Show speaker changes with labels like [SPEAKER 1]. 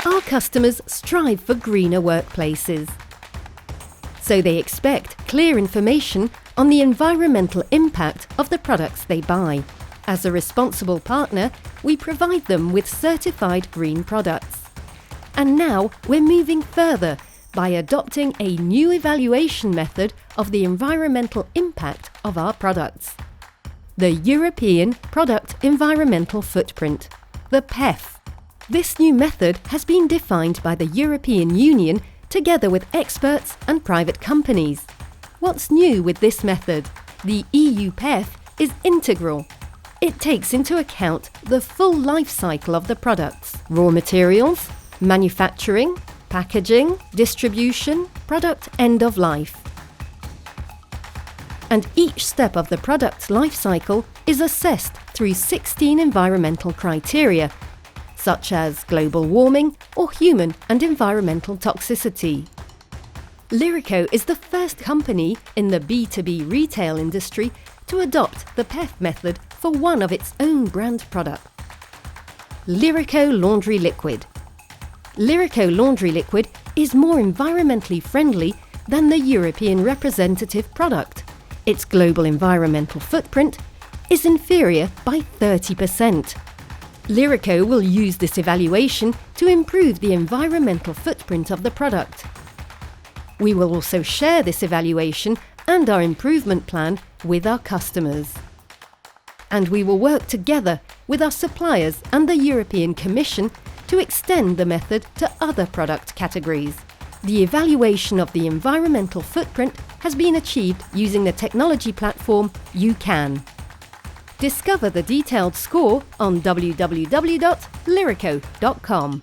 [SPEAKER 1] Our customers strive for greener workplaces. So they expect clear information on the environmental impact of the products they buy. As a responsible partner, we provide them with certified green products. And now we're moving further by adopting a new evaluation method of the environmental impact of our products. The European Product Environmental Footprint, the PEF. This new method has been defined by the European Union together with experts and private companies. What's new with this method? The EU PEF is integral. It takes into account the full life cycle of the products: raw materials, manufacturing, packaging, distribution, product end of life. And each step of the product's life cycle is assessed through 16 environmental criteria, such as global warming or human and environmental toxicity. Lyreco is the first company in the B2B retail industry to adopt the PEF method for one of its own brand products. Lyreco Laundry Liquid. Lyreco Laundry Liquid is more environmentally friendly than the European representative product. Its global environmental footprint is inferior by 30%. Lyreco will use this evaluation to improve the environmental footprint of the product. We will also share this evaluation and our improvement plan with our customers. And we will work together with our suppliers and the European Commission to extend the method to other product categories. The evaluation of the environmental footprint has been achieved using the technology platform YouCan. Discover the detailed score on www.lyreco.com.